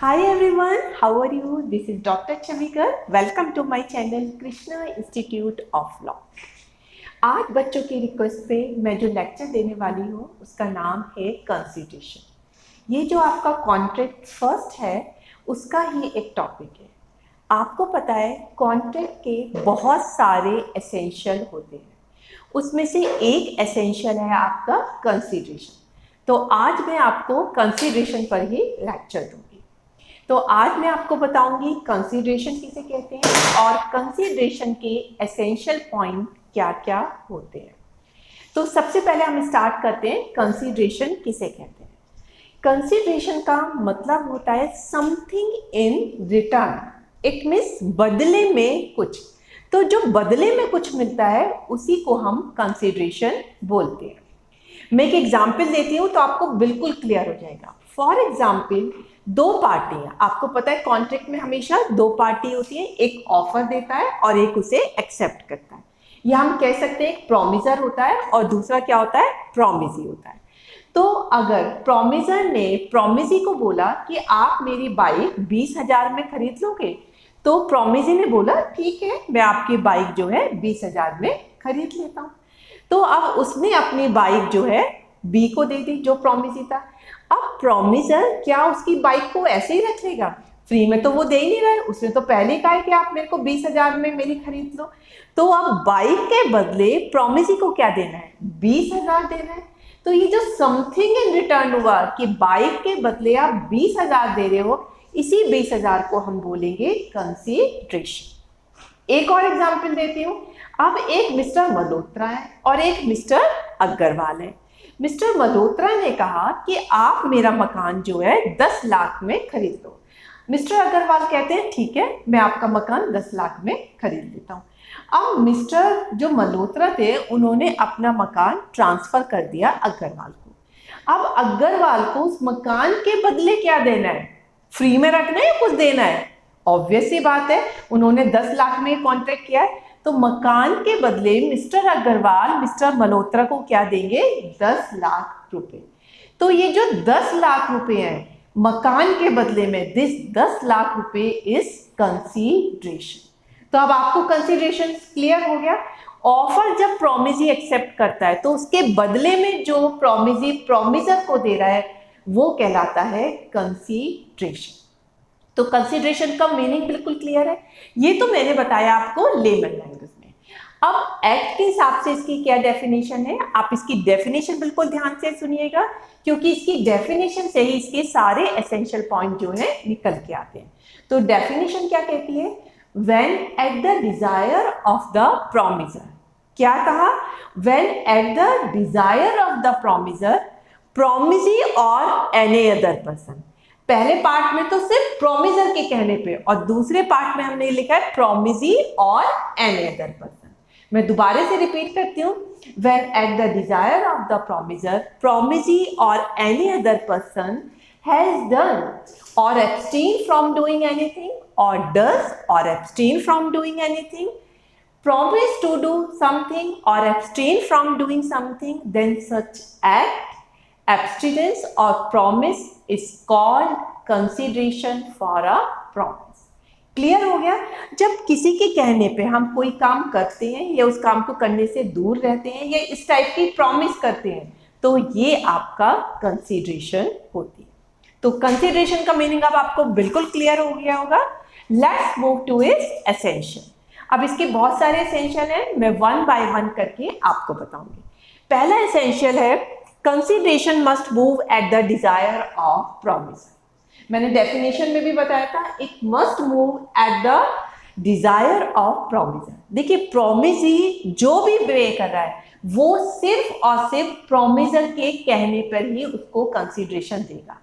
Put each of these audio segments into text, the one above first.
Hi everyone, how are you? This is Dr. Chamikar. Welcome to my channel Krishna Institute of Law. आज बच्चों की request पे मैं जो लेक्चर देने वाली हूँ उसका नाम है कंसिडरेशन। ये जो आपका कॉन्ट्रैक्ट फर्स्ट है उसका ही एक टॉपिक है। आपको पता है कॉन्ट्रैक्ट के बहुत सारे एसेंशियल होते हैं, उसमें से एक एसेंशियल है आपका कंसिडरेशन। तो आज मैं आपको कंसिडरेशन पर ही लेक्चर दूँगी। तो आज मैं आपको बताऊंगी कंसिडरेशन किसे कहते हैं और कंसिडरेशन के एसेंशियल पॉइंट क्या क्या होते हैं। तो सबसे पहले हम स्टार्ट करते हैं कंसिडरेशन किसे कहते हैं। कंसिडरेशन का मतलब होता है something in return, it means बदले में कुछ। तो जो बदले में कुछ मिलता है उसी को हम कंसिडरेशन बोलते हैं। मैं एक एग्जाम्पल देती हूँ तो आपको बिल्कुल क्लियर हो जाएगा। फॉर एग्जाम्पल, दो पार्टियां, आपको पता है कॉन्ट्रैक्ट में हमेशा दो पार्टी होती है, एक ऑफर देता है और एक उसे एक्सेप्ट करता है। या हम कह सकते हैं एक प्रोमिसर होता है और दूसरा क्या होता है, प्रोमिसी होता है। तो अगर प्रोमिसर ने प्रोमिसी को बोला कि आप मेरी बाइक 20,000 में खरीद लोगे, तो प्रोमिसी ने बोला ठीक है, मैं आपकी बाइक जो है 20,000 में खरीद लेता हूँ। तो अब उसने अपनी बाइक जो है बी को दे दी जो प्रोमिसी था। अब प्रोमिसर क्या उसकी बाइक को ऐसे ही रख लेगा? फ्री में तो वो दे ही नहीं रहा है, उसने तो पहले कहा है कि आप मेरे को 20,000 में मेरी खरीद लो। तो अब बाइक के बदले प्रोमिसी को क्या देना है? 20,000 देना है। तो ये जो समथिंग इन रिटर्न हुआ कि बाइक के बदले आप 20,000 दे रहे हो, इसी 20,000 को हम बोलेंगे कंसिडरेशन। एक और एग्जाम्पल देती हूँ। अब एक मिस्टर मल्होत्रा है और एक मिस्टर अग्रवाल है। मिस्टर मल्होत्रा ने कहा कि आप मेरा मकान जो है 10 लाख में खरीद लो। मिस्टर अग्रवाल कहते हैं ठीक है, मैं आपका मकान 10 लाख में खरीद लेता हूँ। अब मिस्टर जो मल्होत्रा थे उन्होंने अपना मकान ट्रांसफर कर दिया अग्रवाल को। अब अग्रवाल को उस मकान के बदले क्या देना है? फ्री में रखना है या कुछ देना है? ऑब्वियस सी बात है, उन्होंने 10 लाख में कॉन्ट्रैक्ट किया है, तो मकान के बदले मिस्टर अग्रवाल मिस्टर मल्होत्रा को क्या देंगे? 10 लाख रुपए। तो ये जो 10 लाख रुपए हैं मकान के बदले में, दिस 10 लाख रुपए इज कंसिडरेशन। तो अब आपको कंसिडरेशन क्लियर हो गया। ऑफर जब प्रोमिसी एक्सेप्ट करता है तो उसके बदले में जो प्रोमिसी प्रोमिसर को दे रहा है वो कहलाता है कंसिडरेशन। तो कंसिडरेशन का मीनिंग बिल्कुल क्लियर है। ये तो मैंने बताया आपको लेमन लैंग्वेज में। अब एक्ट के हिसाब से इसकी क्या डेफिनेशन है, आप इसकी डेफिनेशन बिल्कुल ध्यान से सुनिएगा, क्योंकि इसकी डेफिनेशन से ही इसके सारे एसेंशियल पॉइंट जो है निकल के आते हैं। तो डेफिनेशन क्या कहती है? When at the desire of the promisor. क्या कहा? When at the desire of the promisor, promisee और एनी अदर पर्सन। पहले पार्ट में तो सिर्फ प्रोमिसर के कहने पे और दूसरे पार्ट में हमने लिखा है प्रोमिसी और एनी अदर पर्सन। मैं दोबारा से रिपीट करती हूँ। When at the desire of the promisor, promisee और any other person has done और एब्सटेन फ्रॉम डूइंग एनीथिंग और डज और abstain from doing anything, promise to do something or abstain from doing something, then such act, abstinence or promise is called consideration for a promise. Clear हो गया? जब किसी के कहने पे हम कोई काम करते हैं या उस काम को करने से दूर रहते हैं या इस टाइप की प्रॉमिस करते हैं तो ये आपका कंसिडरेशन होती है। तो कंसिडरेशन का मीनिंग अब आपको बिल्कुल क्लियर हो गया होगा। Let's move to its essential. अब इसके बहुत सारे एसेंशियल हैं, मैं वन बाय वन करके आपको बताऊंगी। पहला एसेंशियल है consideration must move at the desire of promisor. मैंने डेफिनेशन में भी बताया था, it must move at the desire of promisor. देखिए प्रोमिसी जो भी पे कर रहा है वो सिर्फ और सिर्फ प्रोमिसर के कहने पर ही उसको कंसिडरेशन देगा।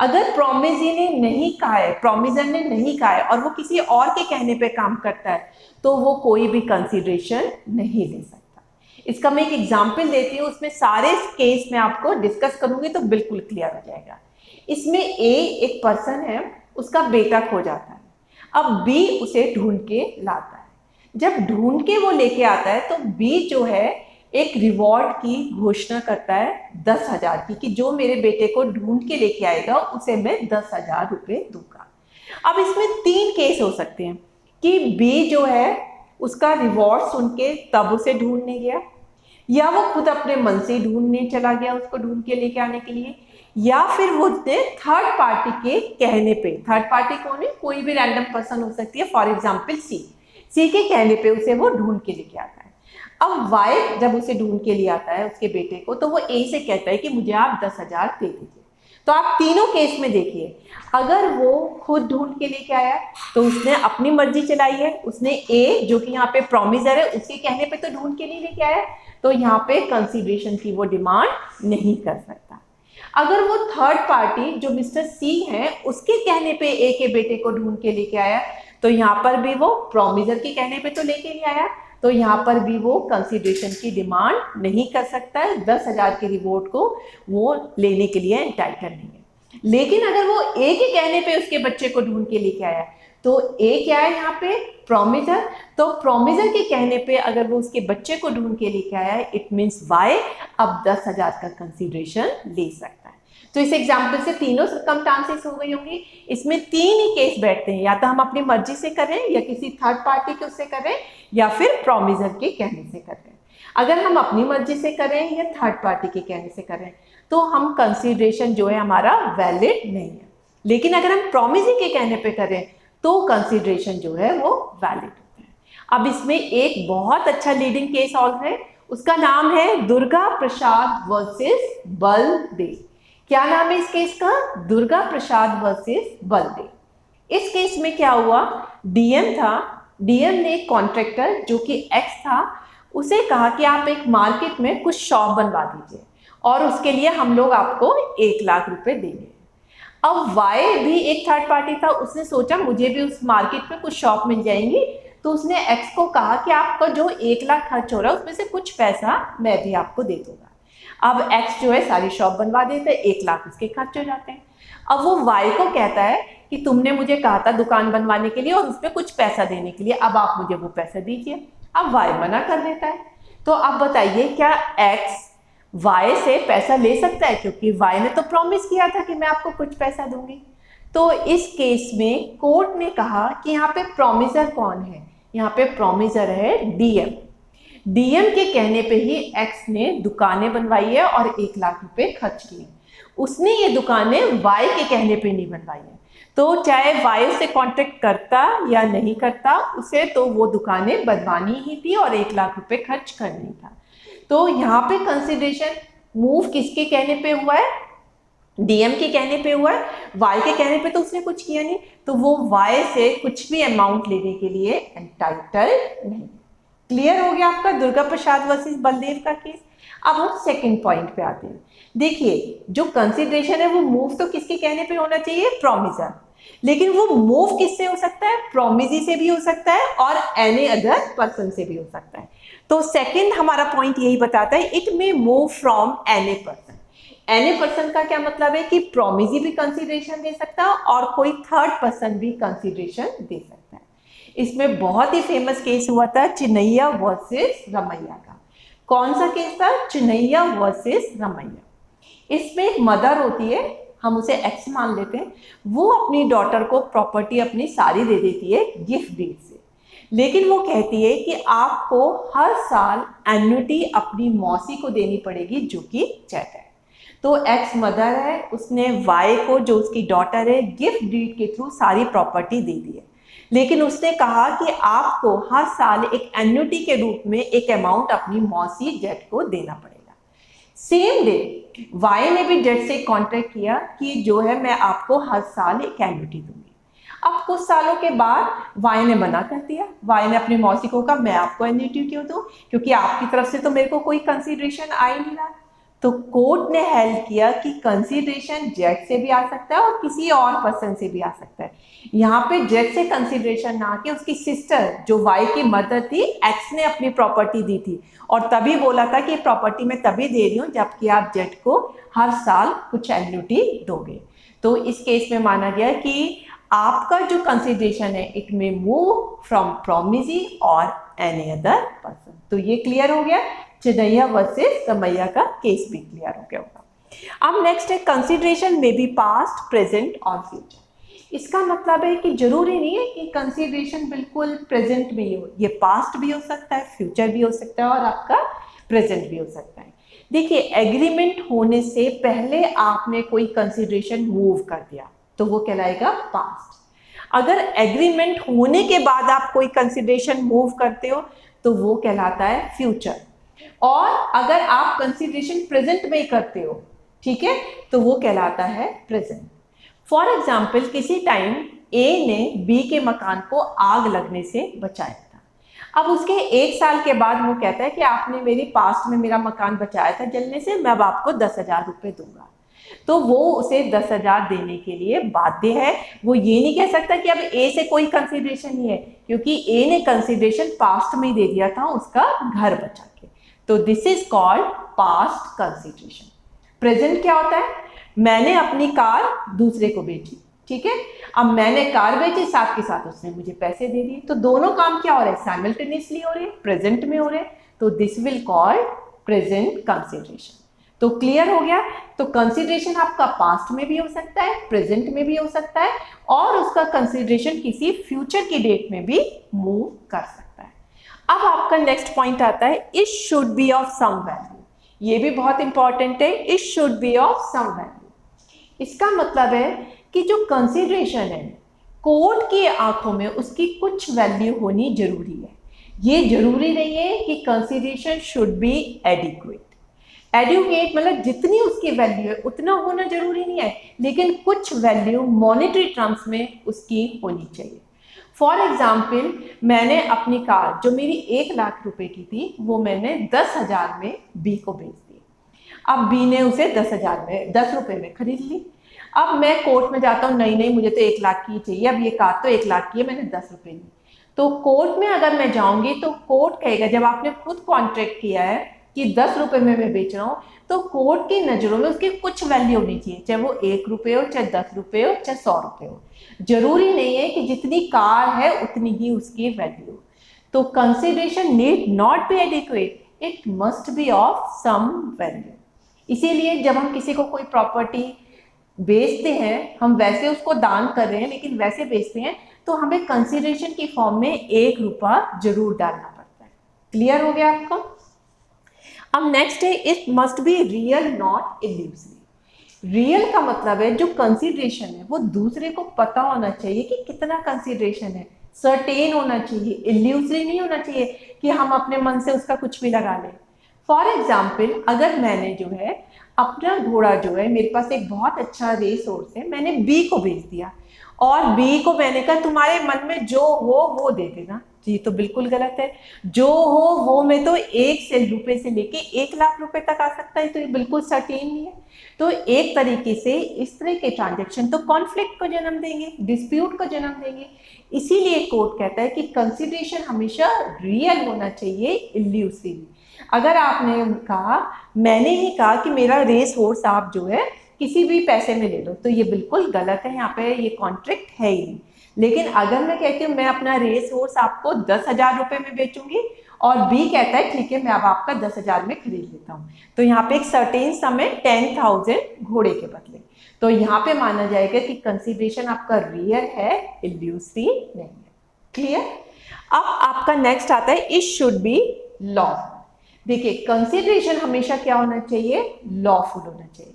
अगर प्रोमिसी ने नहीं कहा है, प्रोमिसर ने नहीं कहा है और वो किसी और के कहने पे काम करता है तो वो कोई भी कंसिडरेशन नहीं ले सकता। इसका मैं एक एग्जांपल देती हूँ, उसमें सारे केस में आपको डिस्कस करूंगी तो बिल्कुल क्लियर हो जाएगा। इसमें ए एक पर्सन है, उसका बेटा खो जाता है। अब बी उसे ढूंढ के लाता है। जब ढूंढ के वो लेके आता है तो बी जो है एक रिवॉर्ड की घोषणा करता है 10,000 की, कि जो मेरे बेटे को ढूंढ के लेके आएगा उसे मैं 10,000 रुपये दूंगा। अब इसमें 3 केस हो सकते हैं कि बी जो है उसका रिवॉर्ड सुन के तब उसे ढूंढने गया, या वो खुद अपने मन से ढूंढने चला गया उसको ढूंढ के लेके आने के लिए, या फिर वो थर्ड पार्टी के कहने पे, थर्ड पार्टी कौन है, कोई भी रैंडम पर्सन हो सकती है, फॉर एग्जाम्पल सी के कहने पे उसे वो ढूंढ के लेके आता है। अब वाई जब उसे ढूंढ के लिए आता है उसके बेटे को, तो वो ए से कहता है कि मुझे आप 10,000 दे दीजिए। तो आप तीनों केस में देखिए, अगर वो खुद ढूंढ के लेके आया तो उसने अपनी मर्जी चलाई है, उसने ए जो कि यहाँ पे प्रोमिसर है उसके कहने पे तो ढूंढ के नहीं लेके आया, तो यहाँ पे कंसीडरेशन की वो डिमांड नहीं कर सकता। अगर वो थर्ड पार्टी जो मिस्टर सी है उसके कहने पे ए के बेटे को ढूंढ के लेके आया, तो यहाँ पर भी वो प्रोमिसर के कहने पे तो लेके नहीं आया, तो यहाँ पर भी वो कंसीडरेशन की डिमांड नहीं कर सकता है, 10,000 के रिवॉर्ड को वो लेने के लिए एंटाइटल नहीं है। लेकिन अगर वो ए के कहने पे उसके बच्चे को ढूंढ के लेके आया, तो ए क्या है यहाँ पे, प्रोमिसर, तो प्रोमिसर के कहने पे अगर वो उसके बच्चे को ढूंढ के लेके आया है, इट मीन्स वाई अब 10,000 का कंसीडरेशन ले सकता है। तो इस एग्जाम्पल से तीनों सर्कमस्टांसेस हो गई होंगी। इसमें 3 ही केस बैठते हैं, या तो हम अपनी मर्जी से करें, या किसी थर्ड पार्टी के उससे करें, या फिर प्रोमिसर के कहने से करें। अगर हम अपनी मर्जी से करें या थर्ड पार्टी के कहने से करें तो हम कंसीडरेशन जो है हमारा वैलिड नहीं है, लेकिन अगर हम प्रोमिसर के कहने पे करें तो कंसीडरेशन जो है वो वैलिड होता है। अब इसमें एक बहुत अच्छा लीडिंग केस और है, उसका नाम है दुर्गा प्रसाद वर्सेस बलदेव। क्या नाम है इस केस का, दुर्गा प्रसाद वर्सेस बलदेव। इस केस में क्या हुआ, डीएम था, डीएम ने एक कॉन्ट्रैक्टर जो कि एक्स था उसे कहा कि आप एक मार्केट में कुछ शॉप बनवा दीजिए और उसके लिए हम लोग आपको 1 लाख रुपए देंगे। अब वाई भी एक थर्ड पार्टी था, उसने सोचा मुझे भी उस मार्केट में कुछ शॉप मिल जाएंगी, तो उसने एक्स को कहा कि आपका जो 1 लाख खर्च हो रहा है उसमें से कुछ पैसा मैं भी आपको दे दूंगा। अब एक्स जो है सारी शॉप बनवा देता है, 1 लाख उसके खर्च हो जाते हैं। अब वो वाई को कहता है कि तुमने मुझे कहा था दुकान बनवाने के लिए और उसमें कुछ पैसा देने के लिए, अब आप मुझे वो पैसा दीजिए। अब वाई मना कर देता है। तो अब बताइए क्या एक्स वाई से पैसा ले सकता है, क्योंकि वाई ने तो प्रॉमिस किया था कि मैं आपको कुछ पैसा दूंगी। तो इस केस में कोर्ट ने कहा कि यहाँ पे प्रॉमिसर कौन है, यहाँ पे प्रॉमिसर है डीएम। डीएम के कहने पे ही एक्स ने दुकानें बनवाई है और 1 लाख रुपए खर्च किए। उसने ये दुकानें वाई के कहने पे नहीं बनवाई है, तो चाहे वाई से कॉन्ट्रैक्ट करता या नहीं करता, उसे तो वो दुकानें बनवानी ही थी और 1 लाख रुपए खर्च करनी था। तो यहाँ पे कंसीडरेशन मूव किसके कहने पे हुआ है, डीएम के कहने पे हुआ है, वाई के कहने पे तो उसने कुछ किया नहीं, तो वो वाई से कुछ भी अमाउंट लेने के लिए एंटाइटल नहीं। क्लियर हो गया आपका दुर्गा प्रसाद वर्सेस बलदेव का केस। अब हम सेकंड पॉइंट पे आते हैं। देखिए जो कंसीडरेशन है वो मूव तो किसके कहने पे होना चाहिए, प्रोमिसर, लेकिन वो मूव किससे हो सकता है, प्रोमिसी से भी हो सकता है और एनी अदर पर्सन से भी हो सकता है। तो सेकंड हमारा पॉइंट यही बताता है, it may move from any person. Any person का क्या मतलब है कि प्रोमिसी भी कंसीडरेशन दे सकता है और कोई थर्ड पर्सन भी कंसीडरेशन दे सकता है। इसमें बहुत ही फेमस केस हुआ था चिन्नैया वर्सेस रमैया का। कौन सा केस था, चिन्नैया वर्सेस रमैया। इसमें एक मदर होती है, हम उसे एक्स मान लेते हैं, वो अपनी डॉटर को प्रॉपर्टी अपनी सारी दे देती है गिफ्ट डीड से, लेकिन वो कहती है कि आपको हर साल एन्युटी अपनी मौसी को देनी पड़ेगी जो कि जेट है। तो एक्स मदर है, उसने वाई को जो उसकी डॉटर है गिफ्ट डीड के थ्रू सारी प्रॉपर्टी दे दी है, लेकिन उसने कहा कि आपको हर साल एक एन्युटी के रूप में एक अमाउंट अपनी मौसी जेट को देना पड़ेगा। सेम डे वाई ने भी जेट से कॉन्ट्रैक्ट किया कि जो है मैं आपको हर साल एक एन्युटी दूंगी। अब कुछ सालों के बाद वाई ने मना कर दिया। वाई ने अपनी मौसी को कहा मैं आपको एन्युटी क्यों दूं, क्योंकि आपकी तरफ से तो मेरे को कोई कंसीडरेशन आ ही नहीं रहा। तो कोर्ट ने हेल्ड किया कि कंसीडरेशन जेट से भी आ सकता है और किसी और पर्सन से भी आ सकता है। यहाँ पे जेट से कंसीडरेशन ना आके उसकी सिस्टर जो वाई की मदर थी, एक्स ने अपनी प्रॉपर्टी दी थी और तभी बोला था कि प्रॉपर्टी मैं तभी दे रही हूँ जबकि आप जेट को हर साल कुछ एन्युटी दोगे। तो इस केस में माना गया कि आपका जो कंसीडरेशन है it may move from promisee और एनी अदर पर्सन। तो ये क्लियर हो गया, चिन्नैया वर्सेस रमैया का केस भी क्लियर हो गया होगा। अब नेक्स्ट है consideration may be past, present और फ्यूचर। इसका मतलब है कि जरूरी नहीं है कि कंसीडरेशन बिल्कुल प्रेजेंट में ही हो, ये पास्ट भी हो सकता है, फ्यूचर भी हो सकता है और आपका प्रेजेंट भी हो सकता है। देखिए, एग्रीमेंट होने से पहले आपने कोई कंसीडरेशन मूव कर दिया तो वो कहलाएगा पास्ट। अगर एग्रीमेंट होने के बाद आप कोई कंसीडरेशन मूव करते हो तो वो कहलाता है फ्यूचर। और अगर आप कंसीडरेशन प्रेजेंट में ही करते हो, ठीक है, तो वो कहलाता है प्रेजेंट। फॉर एग्जाम्पल, किसी टाइम ए ने बी के मकान को आग लगने से बचाया था। अब उसके 1 साल के बाद वो कहता है कि आपने मेरी पास्ट में मेरा मकान बचाया था जलने से, मैं अब आपको 10,000 रुपये दूंगा। तो वो उसे 10,000 देने के लिए बाध्य है। वो ये नहीं कह सकता कि अब ए से कोई कंसीडरेशन नहीं है, क्योंकि ए ने कंसीडरेशन पास्ट में दे दिया था उसका घर बचा के। तो this is called past consideration. Present क्या होता है? मैंने अपनी कार दूसरे को बेची, ठीक है, अब मैंने कार बेची, साथ के साथ उसने मुझे पैसे दे दिए, तो दोनों काम क्या हो रहे हैं? साइमल्टेनियसली हो रहे हैं, प्रेजेंट में हो रहे हैं। तो this will call present consideration. तो क्लियर हो गया? तो कंसीडरेशन आपका पास्ट में भी हो सकता है, प्रेजेंट में भी हो सकता है, और उसका कंसीडरेशन किसी फ्यूचर की डेट में भी मूव कर सकता है। अब आपका नेक्स्ट पॉइंट आता है, it should be of some value. ये भी बहुत इंपॉर्टेंट है, it should be of some value. इसका मतलब है कि जो कंसीडरेशन है, कोर्ट की आंखों में उसकी कुछ वैल्यू होनी जरूरी है। ये जरूरी नहीं है कि consideration should be adequate. Adequate मतलब जितनी उसकी वैल्यू है उतना होना जरूरी नहीं है, लेकिन कुछ वैल्यू मॉनेटरी टर्म्स में उसकी होनी चाहिए। फॉर एग्जाम्पल, मैंने अपनी कार जो मेरी 1 लाख रुपए की थी वो मैंने 10,000 में बी को बेच दी। अब बी ने उसे 10 रुपए में खरीद ली। अब मैं कोर्ट में जाता हूँ, नहीं मुझे तो 1 लाख की चाहिए, अब ये कार तो 1 लाख की है, मैंने 10 रुपए ली। तो कोर्ट में अगर मैं जाऊंगी तो कोर्ट कहेगा, जब आपने खुद कॉन्ट्रैक्ट किया है कि 10 रुपए में मैं बेच रहा हूँ, तो कोर्ट की नजरों में उसकी कुछ वैल्यू होनी चाहिए, चाहे वो 1 रुपये हो, चाहे 10 रुपये हो, चाहे 100 रुपये हो। जरूरी नहीं है कि जितनी कार है उतनी ही उसकी वैल्यू। तो consideration need not be adequate, it must be of some value. इसीलिए जब हम किसी को कोई प्रॉपर्टी बेचते हैं, हम वैसे उसको दान कर रहे हैं लेकिन वैसे बेचते हैं, तो हमें कंसीडरेशन की फॉर्म में 1 रुपया जरूर डालना पड़ता है। क्लियर हो गया आपको? अब नेक्स्ट है, it must be real not illusory. Real का मतलब है जो कंसीडरेशन है वो दूसरे को पता होना चाहिए कि कितना कंसीडरेशन है, सर्टेन होना चाहिए, इल्यूजरी नहीं होना चाहिए कि हम अपने मन से उसका कुछ भी लगा लें। फॉर एग्जाम्पल, अगर मैंने जो है अपना घोड़ा जो है, मेरे पास एक बहुत अच्छा रेस हॉर्स है, मैंने बी को बेच दिया और बी को मैंने कहा तुम्हारे मन में जो हो वो दे देना। ये तो बिल्कुल गलत है। जो हो वो में तो 1 रुपए से लेके 1 लाख रुपए तक आ सकता है, तो ये बिल्कुल सर्टेन नहीं है। तो एक तरीके से इस तरह के ट्रांजैक्शन तो कॉन्फ्लिक्ट को जन्म देंगे, डिस्प्यूट को जन्म देंगे। इसीलिए कोर्ट कहता है कि कंसीडरेशन हमेशा रियल होना चाहिए, इल्यूसिव। अगर आपने कहा, मैंने ही कहा कि मेरा रेस हॉर्स आप जो है किसी भी पैसे में ले लो, तो ये बिल्कुल गलत है, यहाँ पे ये कॉन्ट्रैक्ट है ही नहीं। लेकिन अगर मैं कहती हूँ मैं अपना रेस हॉर्स आपको 10,000 रुपए में बेचूंगी और बी कहता है ठीक है मैं अब आपका 10,000 में खरीद लेता हूँ, तो यहाँ पे एक सर्टेन सम है 10,000 घोड़े के बदले, तो यहाँ पे माना जाएगा कि कंसीडरेशन आपका रियल है, इल्यूसिव नहीं है। क्लियर? अब आपका नेक्स्ट आता है, इट शुड बी लॉफुल। देखिए, कंसीडरेशन हमेशा क्या होना चाहिए? लॉफुल होना चाहिए।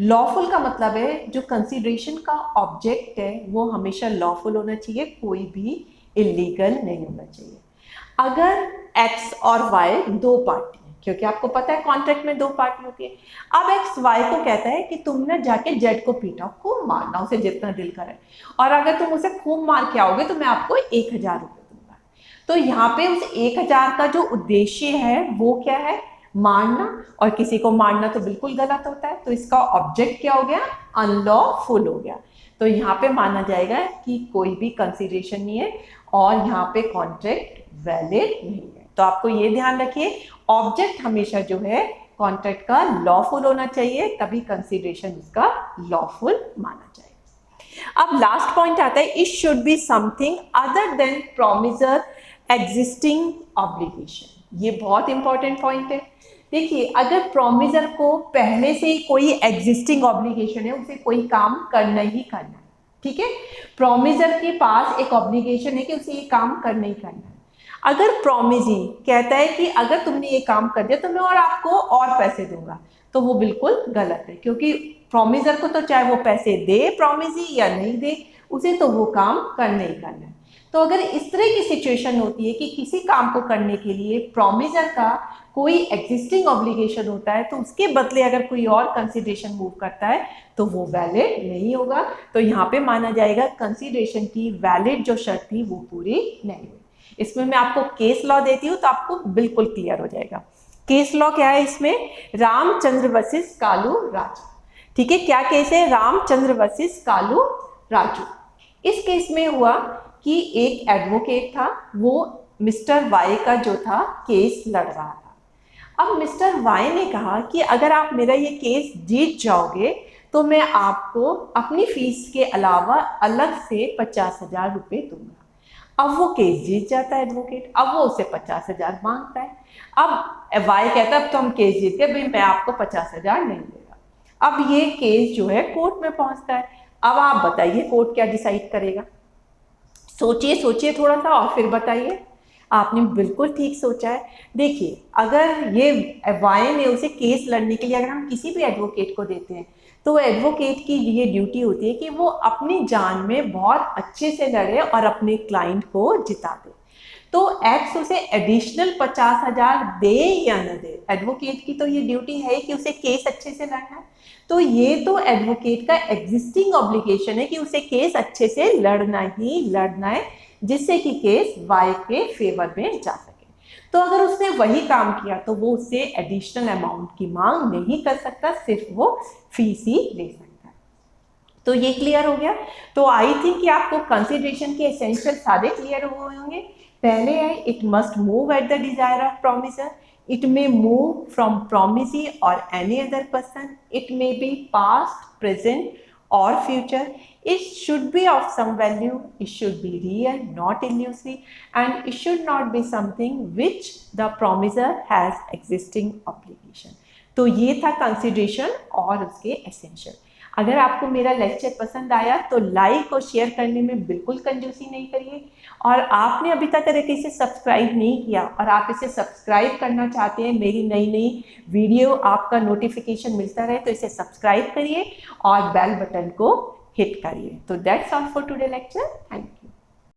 लॉफुल का मतलब है जो कंसीडरेशन का ऑब्जेक्ट है वो हमेशा लॉफुल होना चाहिए, कोई भी इलीगल नहीं होना चाहिए। अगर एक्स और वाई 2 पार्टी हैं, क्योंकि आपको पता है कॉन्ट्रैक्ट में 2 पार्टी होती है। अब एक्स वाई को कहता है कि तुम ना जाके जेड को पीटा, खूब मारना, उसे जितना दिल करे, और अगर तुम उसे खूब मार के आओगे तो मैं आपको 1,000 रुपये दूंगा। तो यहाँ पे उस 1,000 का जो उद्देश्य है वो क्या है? मारना, और किसी को मारना तो बिल्कुल गलत होता है, तो इसका ऑब्जेक्ट क्या हो गया? अनलॉफुल हो गया। तो यहाँ पे माना जाएगा कि कोई भी कंसीडरेशन नहीं है और यहाँ पे कॉन्ट्रैक्ट वैलिड नहीं है। तो आपको ये ध्यान रखिए, ऑब्जेक्ट हमेशा जो है कॉन्ट्रैक्ट का लॉफुल होना चाहिए, तभी कंसीडरेशन उसका लॉफुल माना जाएगा। अब लास्ट पॉइंट आता है, it should be something other than promiser existing obligation. ये बहुत इंपॉर्टेंट पॉइंट है। देखिए, अगर प्रॉमिसर को पहले से ही कोई एग्जिस्टिंग ऑब्लिगेशन है, उसे कोई काम करना ही करना है, ठीक है। प्रोमिसर के पास एक ऑब्लिगेशन है कि उसे ये काम करना ही करना है। अगर प्रोमिजी कहता है कि अगर तुमने ये काम कर दिया तो मैं और आपको और पैसे दूंगा, तो वो बिल्कुल गलत है, क्योंकि प्रोमिसर को तो चाहे वो पैसे दे प्रोमिजी या नहीं दे, उसे तो वो काम करना ही करना है। तो अगर इस तरह की सिचुएशन होती है कि किसी काम को करने के लिए प्रोमिसर का कोई एग्जिस्टिंग ऑब्लिगेशन होता है, तो उसके बदले अगर कोई और कंसिडरेशन मूव करता है तो वो वैलिड नहीं होगा। तो यहाँ पे माना जाएगा कंसिडरेशन की वैलिड जो शर्त थी वो पूरी नहीं हुई। इसमें मैं आपको केस लॉ देती हूँ तो आपको बिल्कुल क्लियर हो जाएगा। केस लॉ क्या है इसमें? रामचंद्र वर्सेस कालू राजू। ठीक है, क्या केस है? रामचंद्र वर्सेस कालू राजू। इस केस में हुआ कि एक एडवोकेट था, वो मिस्टर वाई का जो था केस लड़ रहा था। अब मिस्टर वाई ने कहा कि अगर आप मेरा ये केस जीत जाओगे तो मैं आपको अपनी फीस के अलावा अलग से 50,000 रुपये दूंगा। अब वो केस जीत जाता है एडवोकेट, अब वो उसे 50,000 मांगता है। अब वाई कहता है अब तो हम केस जीत गए, भाई मैं आपको 50,000 नहीं देगा। अब ये केस जो है कोर्ट में पहुंचता है। अब आप बताइए कोर्ट क्या डिसाइड करेगा? सोचिए सोचिए थोड़ा सा और फिर बताइए। आपने बिल्कुल ठीक सोचा है। देखिए, अगर ये वाई ने उसे केस लड़ने के लिए अगर हम किसी भी एडवोकेट को देते हैं तो एडवोकेट की ये ड्यूटी होती है कि वो अपनी जान में बहुत अच्छे से लड़े और अपने क्लाइंट को जिता दे। तो एक्स उसे एडिशनल 50,000 दे या न दे, एडवोकेट की तो ये ड्यूटी है कि उसे केस अच्छे से लड़ना है। तो ये तो एडवोकेट का एग्जिस्टिंग ऑब्लिगेशन है कि उसे केस अच्छे से लड़ना ही लड़ना है, जिससे कि केस वाई के फेवर में जा सके। तो अगर उसने वही काम किया तो वो उससे एडिशनल अमाउंट की मांग नहीं कर सकता, सिर्फ वो फीस ही ले सकता है। तो ये क्लियर हो गया। तो आई थिंक कि आपको कंसिडरेशन के एसेंशियल सारे क्लियर हुए होंगे। पहले है it must move at the desire of promisor, it may move from promisee और any other person, it may be past, present or future, it should be of some value, it should be real, not illusory, and it should not be something which the promiser has existing obligation. तो ये था consideration और उसके essential. अगर आपको मेरा lecture पसंद आया तो लाइक और शेयर करने में बिल्कुल कंजूसी नहीं करिए, और आपने अभी तक अगर इसे सब्सक्राइब नहीं किया और आप इसे सब्सक्राइब करना चाहते हैं, मेरी नई नई वीडियो आपका नोटिफिकेशन मिलता रहे, तो इसे सब्सक्राइब करिए और बेल बटन को हिट करिए। तो that's all for today lecture. Thank you.